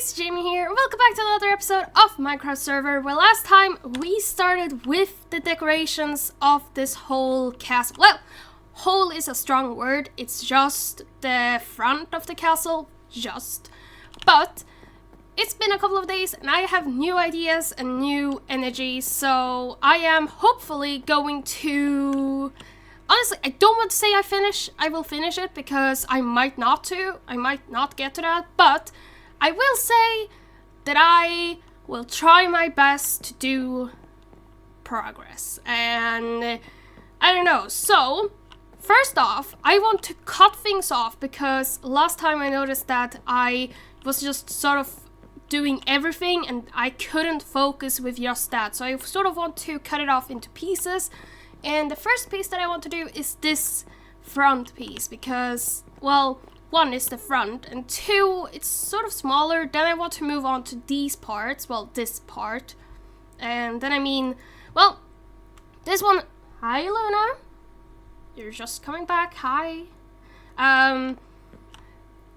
guys, Jamie here. Welcome back to another episode of Minecraft server, where last time we started with the decorations of this whole castle. Well, whole is a strong word, it's just the front of the castle, But it's been a couple of days and I have new ideas and new energy, so I am hopefully going to... Honestly, I don't want to say I will finish it because I might not get to that, but I will say that I will try my best to do progress, and I don't know. So, first off, I want to cut things off because last time I noticed that I was just sort of doing everything and I couldn't focus with just that, so I sort of want to cut it off into pieces. And the first piece that I want to do is this front piece because, well, one is the front and two, it's sort of smaller. Then I want to move on to these parts, well, this part. And then I mean, well, this one, hi Luna, you're just coming back, hi.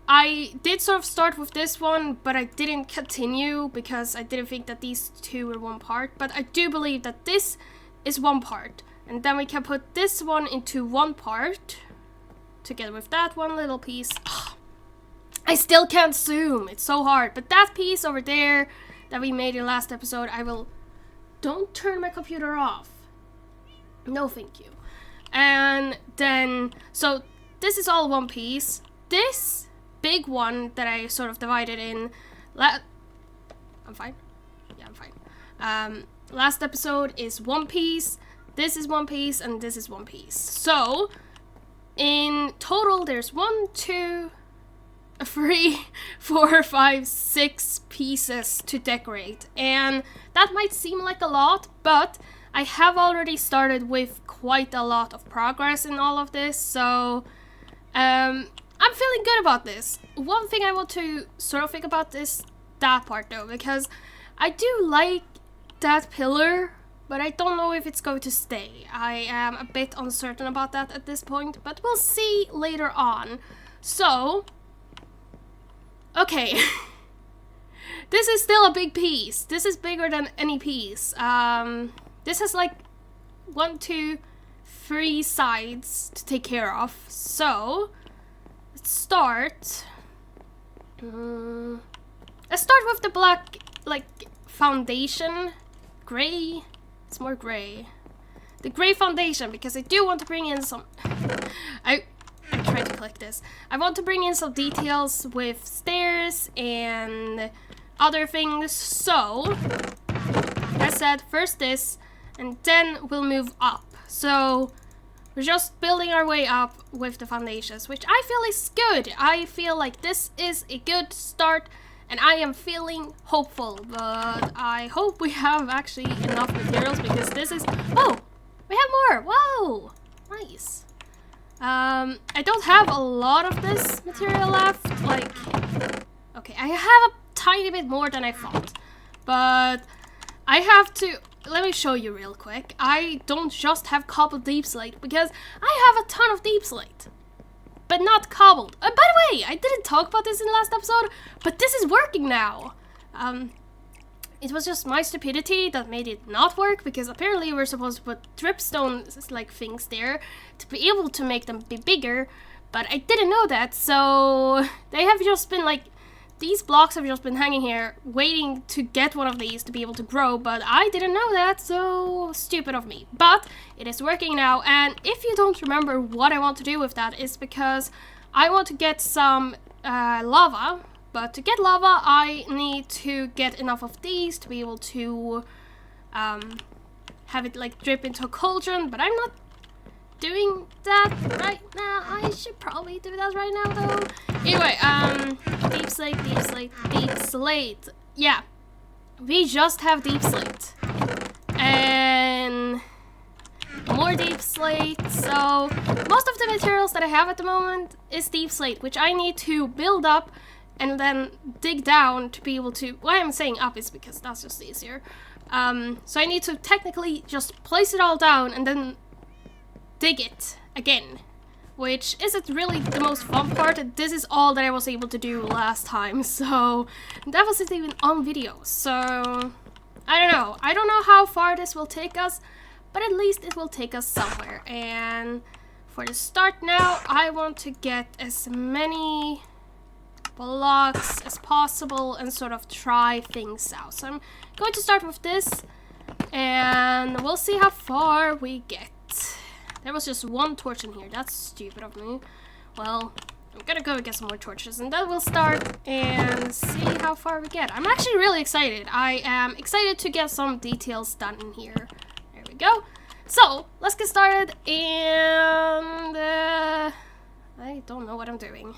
I did sort of start with this one, but I didn't continue because I didn't think that these two were one part, but I do believe that this is one part. And then we can put this one into one part, together with that one little piece. Ugh, I still can't zoom, it's so hard. But that piece over there that we made in last episode, don't turn my computer off. No, thank you. And then, so this is all one piece. This big one that I sort of divided in, I'm fine. Yeah, I'm fine. Last episode is one piece. This is one piece, and this is one piece. So, in total, there's 1, 2, 3, 4, 5, 6 pieces to decorate. And that might seem like a lot, but I have already started with quite a lot of progress in all of this. So, I'm feeling good about this. One thing I want to sort of think about is that part, though, because I do like that pillar, but I don't know if it's going to stay. I am a bit uncertain about that at this point, but we'll see later on. So, okay. This is still a big piece. This is bigger than any piece. This has like 1, 2, 3 sides to take care of. So, let's start. Let's start with the black, like, foundation. Gray. It's more gray. The gray foundation, because I do want to bring in some... I tried to click this. I want to bring in some details with stairs and other things. So, as said, first this, and then we'll move up. So, we're just building our way up with the foundations, which I feel is good. I feel like this is a good start. And I am feeling hopeful, but I hope we have actually enough materials because this is... Oh! We have more! Whoa! Nice. I don't have a lot of this material left. Like... Okay, I have a tiny bit more than I thought. But I have to... Let me show you real quick. I don't just have cobbled deep slate because I have a ton of deep slate. But not cobbled. By the way, I didn't talk about this in the last episode, but this is working now. It was just my stupidity that made it not work, because apparently we're supposed to put dripstone like things there to be able to make them be bigger, but I didn't know that, so they have just been like, these blocks have just been hanging here waiting to get one of these to be able to grow, but I didn't know that, so stupid of me. But it is working now, and if you don't remember what I want to do with that, is because I want to get some lava, but to get lava I need to get enough of these to be able to have it like drip into a cauldron, but I'm not doing that right now. I should probably do that right now though. Anyway, deep slate. Yeah, we just have deep slate. And more deep slate. So, most of the materials that I have at the moment is deep slate, which I need to build up and then dig down to be able to... Why I'm saying up is because that's just easier. So I need to technically just place it all down and then dig it again which isn't really the most fun part. This is all that I was able to do last time, so that wasn't even on video. So I don't know. I don't know how far this will take us, but at least it will take us somewhere. And for the start now, I want to get as many blocks as possible and sort of try things out. So I'm going to start with this, and we'll see how far we get. There was just one torch in here. That's stupid of me. Well, I'm gonna go get some more torches, and then we'll start and see how far we get. I'm actually really excited. I am excited to get some details done in here. There we go. So, let's get started, and I don't know what I'm doing.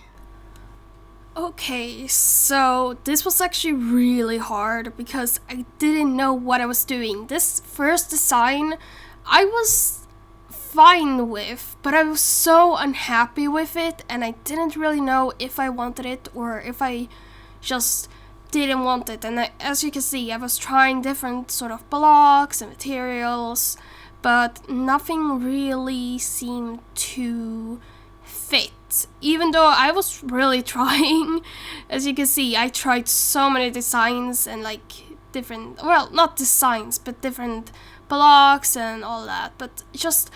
Okay, so this was actually really hard because I didn't know what I was doing. This first design, I was fine with, but I was so unhappy with it, and I didn't really know if I wanted it or if I just didn't want it. And as you can see, I was trying different sort of blocks and materials, but nothing really seemed to fit. Even though I was really trying. As you can see, I tried so many designs and like different, well, not designs, but different blocks and all that, but just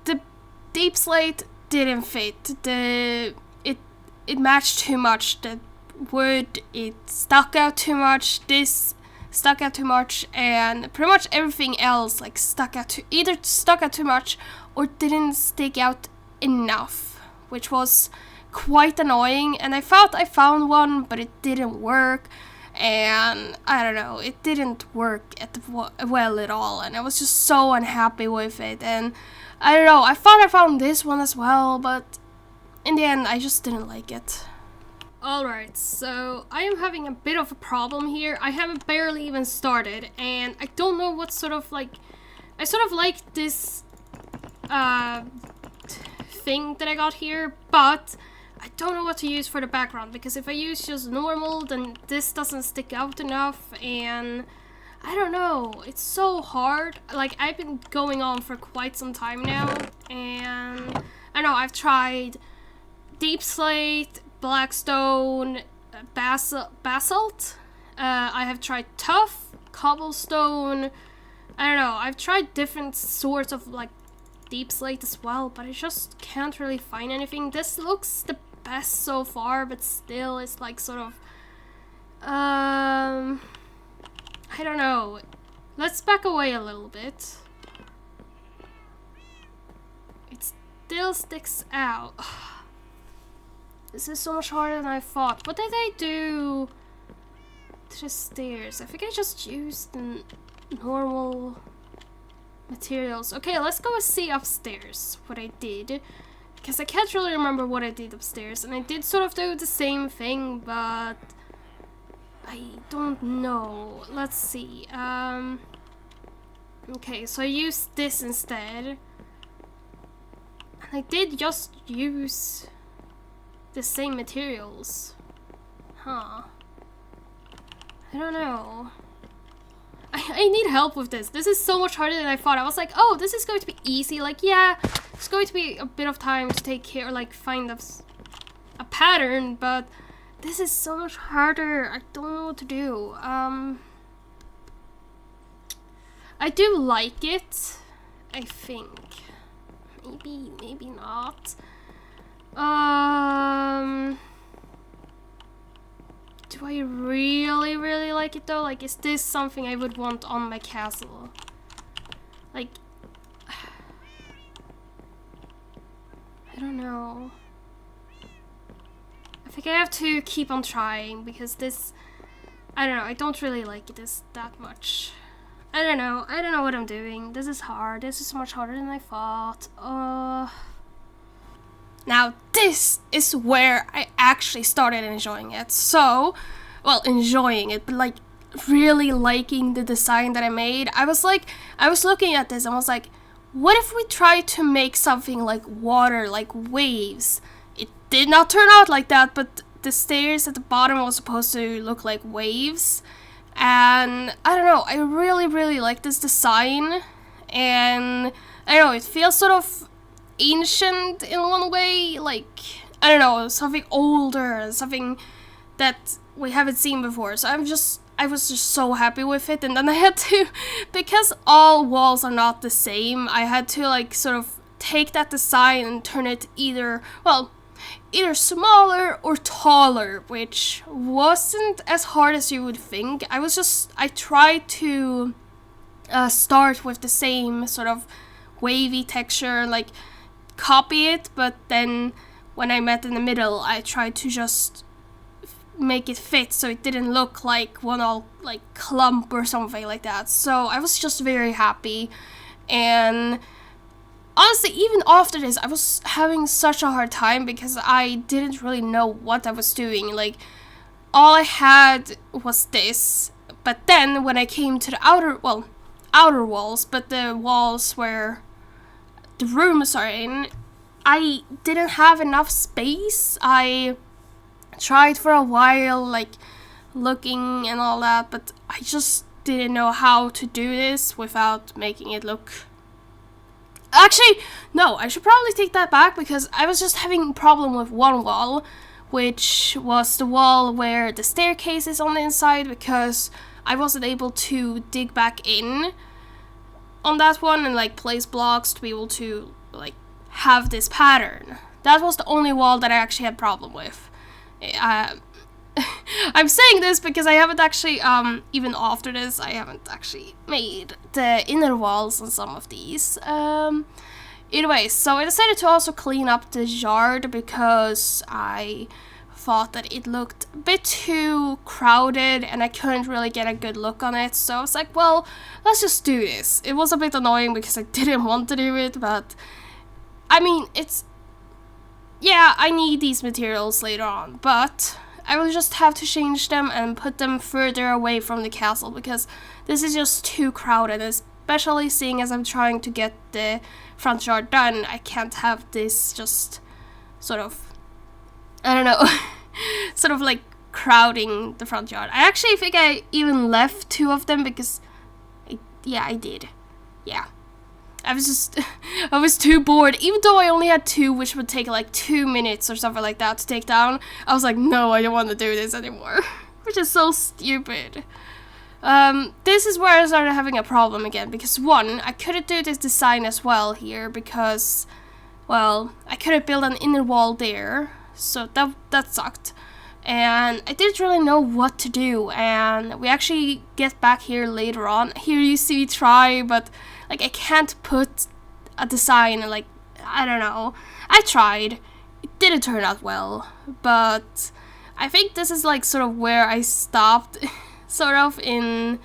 the deep slate didn't fit. It matched too much. The wood, it stuck out too much. This stuck out too much, and pretty much everything else like either stuck out too much or didn't stick out enough, which was quite annoying. And I thought I found one, but it didn't work, and I don't know, it didn't work well at all, and I was just so unhappy with it. And I don't know, I thought I found this one as well, but in the end I just didn't like it. Alright, so I am having a bit of a problem here. I haven't barely even started, and I don't know what sort of like, I sort of like this thing that I got here, but I don't know what to use for the background, because if I use just normal, then this doesn't stick out enough, and I don't know, it's so hard. Like, I've been going on for quite some time now, and I know I've tried deep slate, black stone, basalt, I have tried tough, cobblestone, I don't know, I've tried different sorts of like deep slate as well, but I just can't really find anything. This looks the best so far, but still it's like sort of I don't know. Let's back away a little bit. It still sticks out. This is so much harder than I thought. What did I do to the stairs? I think I just used the normal materials. Okay, let's go and see upstairs what I did, because I can't really remember what I did upstairs, and I did sort of do the same thing, but I don't know. Let's see. Okay, so I used this instead, and I did just use the same materials. Huh. I don't know. I need help with this. This is so much harder than I thought. I was like, oh, this is going to be easy. Like, yeah, it's going to be a bit of time to take care, like, find a pattern, but this is so much harder. I don't know what to do. I do like it, I think. Maybe not. Do I really like it though? Like, is this something I would want on my castle? Like, I don't know. I think I have to keep on trying, because this, I don't know, I don't really like this that much. I don't know what I'm doing. This is hard. This is so much harder than I thought. Now this is where I actually started enjoying it. So, well, enjoying it, but like really liking the design that I made. I was looking at this and was like, what if we try to make something like water, like waves? It did not turn out like that, but the stairs at the bottom was supposed to look like waves. And I don't know, I really like this design, and I don't know, it feels sort of ancient in one way, like, I don't know, something older, something that we haven't seen before. So I was just so happy with it. And then I had to, because all walls are not the same, I had to like sort of take that design and turn it either smaller or taller, which wasn't as hard as you would think. I tried to start with the same sort of wavy texture, like copy it, but then when I met in the middle, I tried to just make it fit so it didn't look like one all like clump or something like that. So I was just very happy. And honestly, even after this, I was having such a hard time because I didn't really know what I was doing. Like, all I had was this, but then when I came to the outer walls, but the walls where the rooms are in, I didn't have enough space. I tried for a while, like, looking and all that, but I just didn't know how to do this without making it look... Actually, no, I should probably take that back, because I was just having a problem with one wall, which was the wall where the staircase is on the inside, because I wasn't able to dig back in on that one and like place blocks to be able to like have this pattern. That was the only wall that I actually had problem with. I'm saying this because I haven't actually, even after this, I haven't actually made the inner walls on some of these. Anyway, so I decided to also clean up the yard because I thought that it looked a bit too crowded and I couldn't really get a good look on it. So I was like, well, let's just do this. It was a bit annoying because I didn't want to do it, but I mean, yeah, I need these materials later on, but I will just have to change them and put them further away from the castle because this is just too crowded, especially seeing as I'm trying to get the front yard done. I can't have this just sort of, I don't know, sort of like crowding the front yard. I actually think I even left 2 of them because, I did. Yeah. I was too bored. Even though I only had 2, which would take like 2 minutes or something like that to take down, I was like, no, I don't want to do this anymore. Which is so stupid. This is where I started having a problem again, because 1, I couldn't do this design as well here because, well, I couldn't build an inner wall there, so that sucked. And I didn't really know what to do, and we actually get back here later on. Here you see me try, but like I can't put a design, like, I don't know. I tried. It didn't turn out well, but I think this is like sort of where I stopped sort of in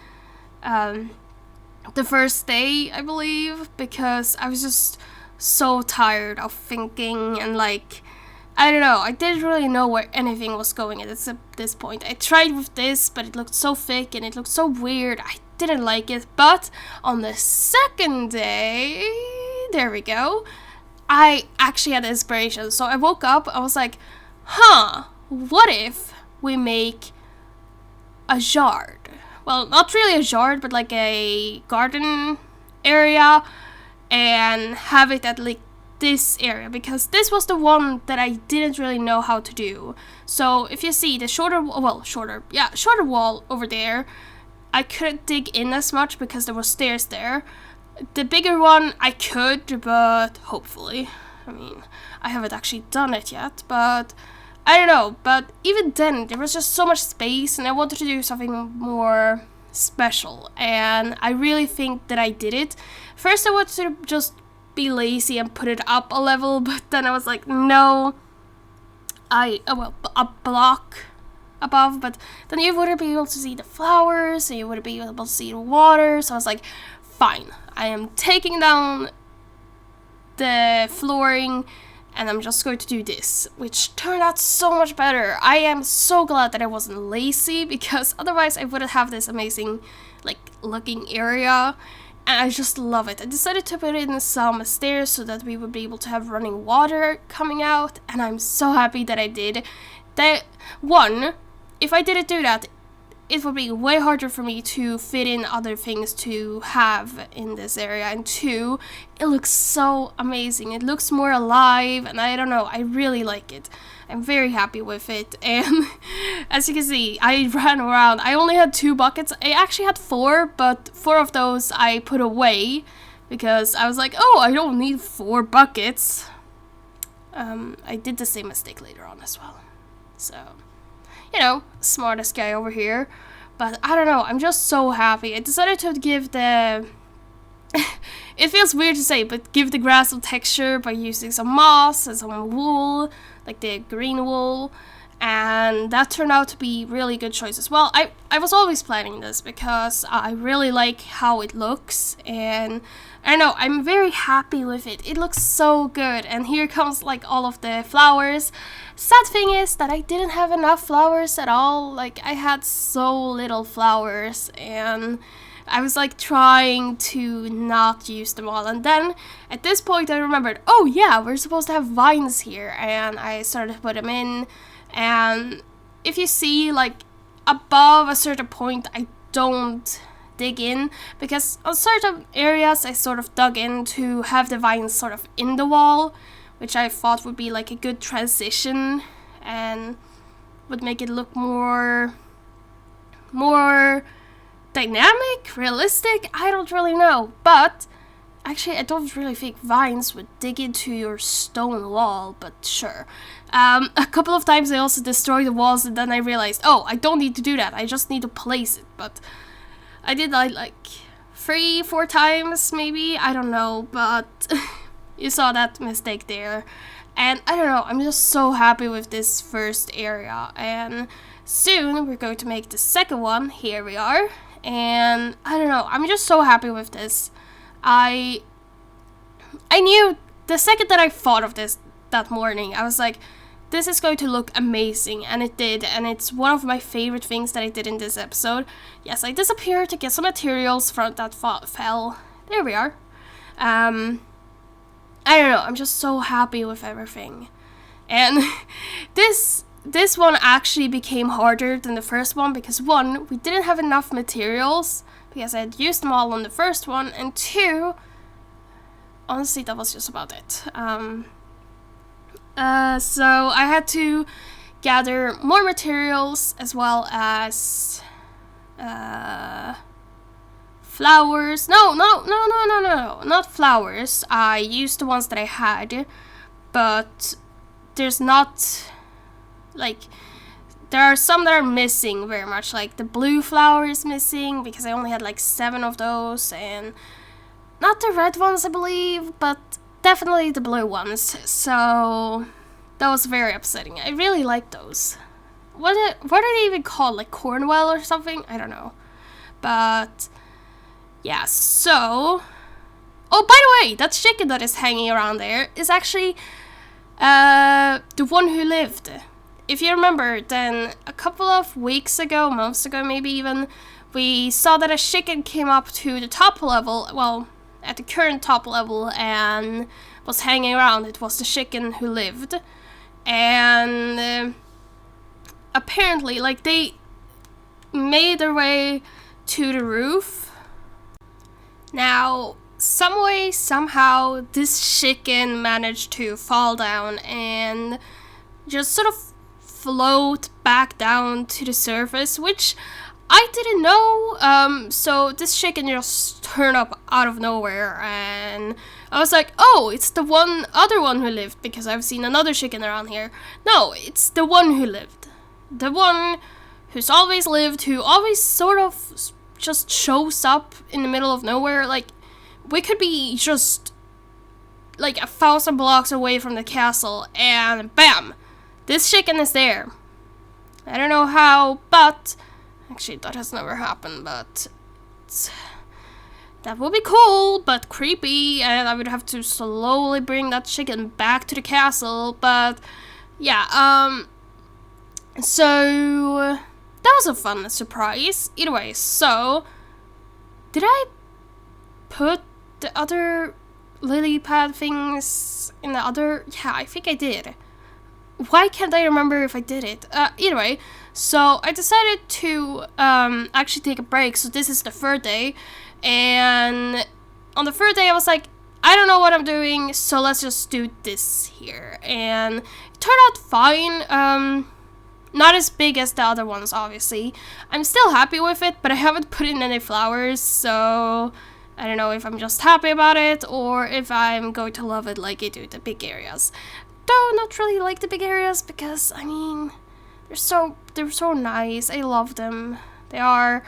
the first day, I believe, because I was just so tired of thinking and like, I don't know, I didn't really know where anything was going at this point. I tried with this, but it looked so thick and it looked so weird. I didn't like it, but on the second day, there we go, I actually had inspiration. So I woke up, I was like, what if we make a yard? Well, not really a yard, but like a garden area, and have it at like this area, because this was the one that I didn't really know how to do. So if you see the shorter wall over there, I couldn't dig in as much because there were stairs there. The bigger one I could, but hopefully, I mean, I haven't actually done it yet, but I don't know. But even then, there was just so much space and I wanted to do something more special, and I really think that I did it. First I wanted to just be lazy and put it up a level, but then I was like, no, a block above, but then you wouldn't be able to see the flowers and you wouldn't be able to see the water. So I was like, fine, I am taking down the flooring and I'm just going to do this, which turned out so much better. I am so glad that I wasn't lazy, because otherwise I wouldn't have this amazing like looking area. And I just love it. I decided to put in some stairs so that we would be able to have running water coming out, and I'm so happy that I did. That one, if I didn't do that, it would be way harder for me to fit in other things to have in this area. And two, it looks so amazing. It looks more alive, and I don't know, I really like it. I'm very happy with it. And as you can see, I ran around. I only had 2 buckets. I actually had 4, but 4 of those I put away because I was like, oh, I don't need 4 buckets. I did the same mistake later on as well. So, you know, smartest guy over here. But I don't know, I'm just so happy. I decided to give the... it feels weird to say, but give the grass some texture by using some moss and some wool, like the green wool. And that turned out to be really good choice as well. I was always planning this because I really like how it looks, and I don't know, I'm very happy with it. It looks so good. And here comes like all of the flowers. Sad thing is that I didn't have enough flowers at all. Like, I had so little flowers, and I was like trying to not use them all. And then at this point I remembered, oh yeah, we're supposed to have vines here, and I started to put them in. And if you see, like, above a certain point, I don't dig in, because on certain areas I sort of dug in to have the vines sort of in the wall, which I thought would be like a good transition and would make it look more dynamic, realistic. I don't really know, but actually I don't really think vines would dig into your stone wall, but sure. A couple of times I also destroyed the walls, and then I realized, oh, I don't need to do that, I just need to place it. But I did that like 3-4 times maybe, I don't know, but you saw that mistake there. And I don't know, I'm just so happy with this first area, and soon we're going to make the second one. Here we are, and I don't know, I'm just so happy with this. I knew the second that I thought of this that morning, I was like, this is going to look amazing, and it did, and it's one of my favorite things that I did in this episode. Yes, I disappeared to get some materials from that fell. There we are. I don't know, I'm just so happy with everything. And this one actually became harder than the first one, because 1, we didn't have enough materials, because I had used them all on the first one, and 2, honestly, that was just about it. So I had to gather more materials, as well as flowers. No, not flowers. I used the ones that I had, but there's not, like, there are some that are missing very much, like the blue flower is missing because I only had like 7 of those, and not the red ones, I believe, but definitely the blue ones. So that was very upsetting. I really like those. What are they even called? Like Cornwell or something? I don't know. But yeah, so... Oh, by the way, that chicken that is hanging around there is actually the one who lived. If you remember, then a couple of weeks ago, months ago maybe even, we saw that a chicken came up to the top level, well, at the current top level, and was hanging around. It was the chicken who lived. And apparently, like, they made their way to the roof. Now, some way, somehow, this chicken managed to fall down and just sort of float back down to the surface, which I didn't know. So this chicken just turned up out of nowhere, and I was like, oh, it's the other one who lived, because I've seen another chicken around here. No, it's the one who lived. The one who's always lived, who always sort of just shows up in the middle of nowhere. Like, we could be just like 1,000 blocks away from the castle, and bam! This chicken is there. I don't know how, but actually that has never happened, but that would be cool, but creepy, and I would have to slowly bring that chicken back to the castle. But yeah, so that was a fun surprise. Either way, so did I put the other lily pad things in the other? Yeah, I think I did. why can't I remember if I did it? Either way, so I decided to actually take a break. So this is the third day, and on the third day I was like, I don't know what I'm doing, so let's just do this here. And it turned out fine. Not as big as the other ones, obviously. I'm still happy with it, but I haven't put in any flowers, so I don't know if I'm just happy about it or if I'm going to love it like I do the big areas. Though not really like the big areas because, I mean, they're so nice. I love them. They are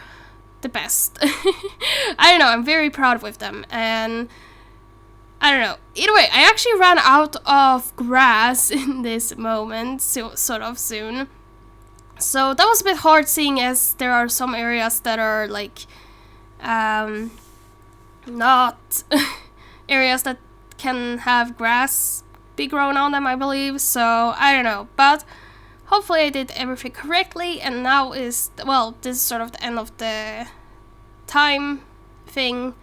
the best. I don't know, I'm very proud with them, and I don't know. Either way, I actually ran out of grass in this moment, so sort of soon. So that was a bit hard, seeing as there are some areas that are like not areas that can have grass be grown on them, I believe. So I don't know, but hopefully I did everything correctly, and now is, well, this is sort of the end of the time thing.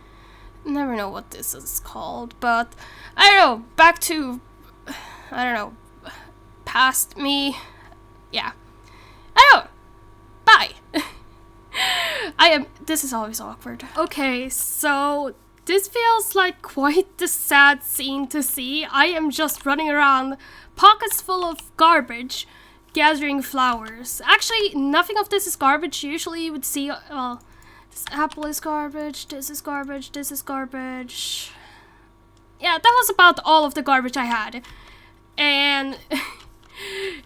Never know what this is called, but I don't know, back to, I don't know, past me. Yeah. Oh, bye. This is always awkward. Okay, so this feels like quite the sad scene to see. I am just running around, pockets full of garbage, gathering flowers. Actually, nothing of this is garbage. Usually you would see, well, this apple is garbage, this is garbage, this is garbage. Yeah, that was about all of the garbage I had. And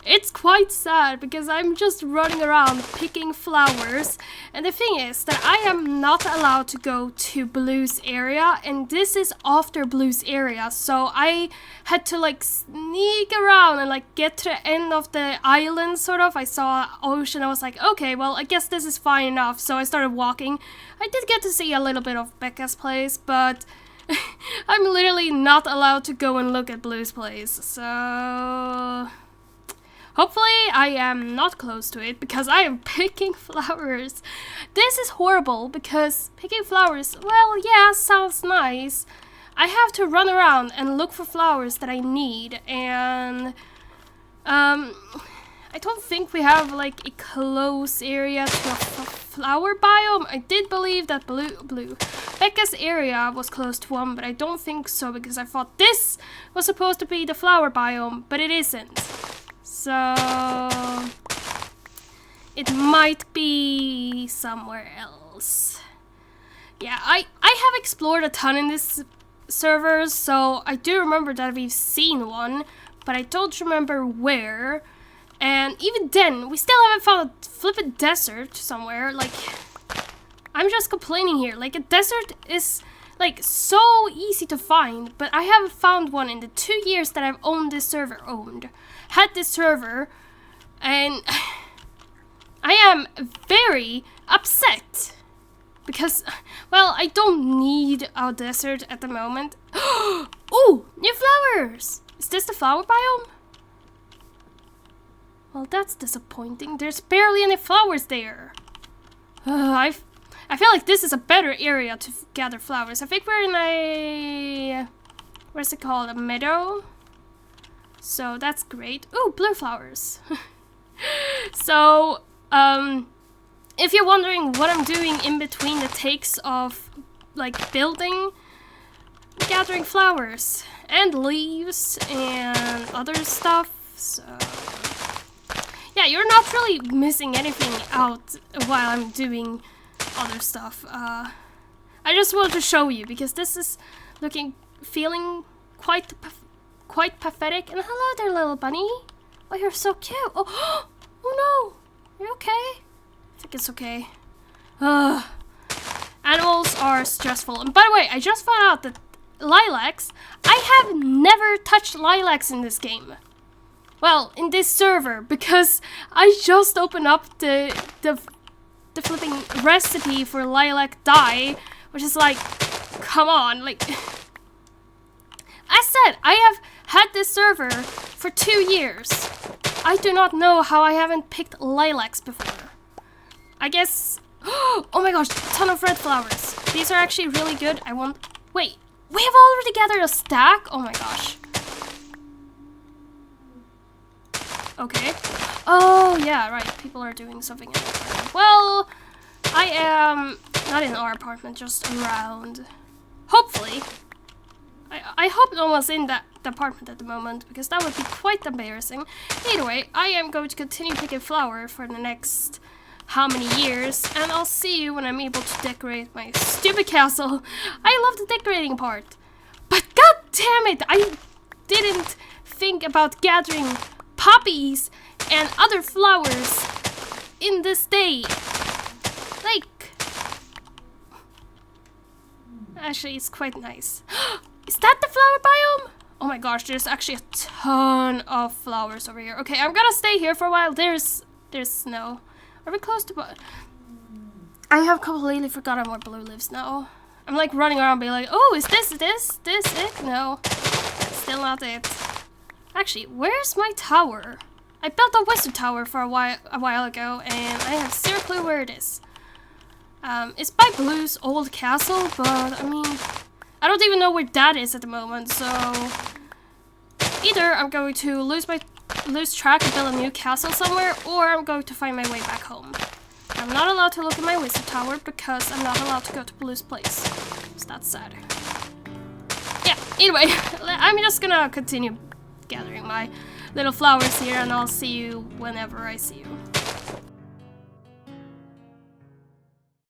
it's quite sad because I'm just running around picking flowers, and the thing is that I am not allowed to go to Blue's area, and this is after Blue's area, so I had to like sneak around and like get to the end of the island, sort of. I saw ocean, I was like, okay, well, I guess this is fine enough, so I started walking. I did get to see a little bit of Becca's place, but I'm literally not allowed to go and look at Blue's place, so hopefully I am not close to it, because I am picking flowers. This is horrible, because picking flowers, well, yeah, sounds nice. I have to run around and look for flowers that I need, and I don't think we have like a close area to a flower biome. I did believe that Becca's area was close to one, but I don't think so, because I thought this was supposed to be the flower biome, but it isn't. So it might be somewhere else. Yeah, I have explored a ton in this server, so I do remember that we've seen one, but I don't remember where. And even then, we still haven't found a flippin' desert somewhere. Like, I'm just complaining here. Like, a desert is like so easy to find, but I haven't found one in the 2 years that I've owned this server. Had this server, and I am very upset because, well, I don't need a desert at the moment. Ooh, new flowers! Is this the flower biome? Well, that's disappointing. There's barely any flowers there. I feel like this is a better area to gather flowers. I think we're in a, what's it called, a meadow? So that's great. Ooh, blue flowers. So, if you're wondering what I'm doing in between the takes of, like, building, gathering flowers and leaves and other stuff, so yeah, you're not really missing anything out while I'm doing other stuff. I just wanted to show you because this is feeling quite pathetic. And hello there, little bunny. Oh, you're so cute. Oh, oh no, you okay? I think it's okay. Animals are stressful. And by the way, I just found out that lilacs, I have never touched lilacs in this game. Well, in this server, because I just opened up the flipping recipe for lilac dye, which is like, come on, like, I said, I have had this server for 2 years. I do not know how I haven't picked lilacs before. I guess, oh my gosh, a ton of red flowers. These are actually really good. Wait, we have already gathered a stack? Oh my gosh. Okay. Oh, yeah, right. People are doing something in the apartment. Well, I am not in our apartment, just around. Hopefully. I hope no one's in that apartment at the moment, because that would be quite embarrassing. Either way, I am going to continue picking flower for the next how many years, and I'll see you when I'm able to decorate my stupid castle. I love the decorating part. But god damn it, I didn't think about gathering poppies and other flowers in this day. Like, actually, it's quite nice. Is that the flower biome? Oh my gosh, there's actually a ton of flowers over here. Okay, I'm gonna stay here for a while. There's snow. Are we close to... I have completely forgotten where Blue lives now. I'm like running around being like, oh, is this it? No, still not it. Actually, where's my tower? I built a wizard tower for a while ago, and I have zero clue where it is. It's by Blue's old castle, but I mean, I don't even know where that is at the moment, so either I'm going to lose track and build a new castle somewhere, or I'm going to find my way back home. I'm not allowed to look at my wizard tower because I'm not allowed to go to Blue's place. So that's sad. Yeah, anyway, I'm just gonna continue gathering my little flowers here, and I'll see you whenever I see you.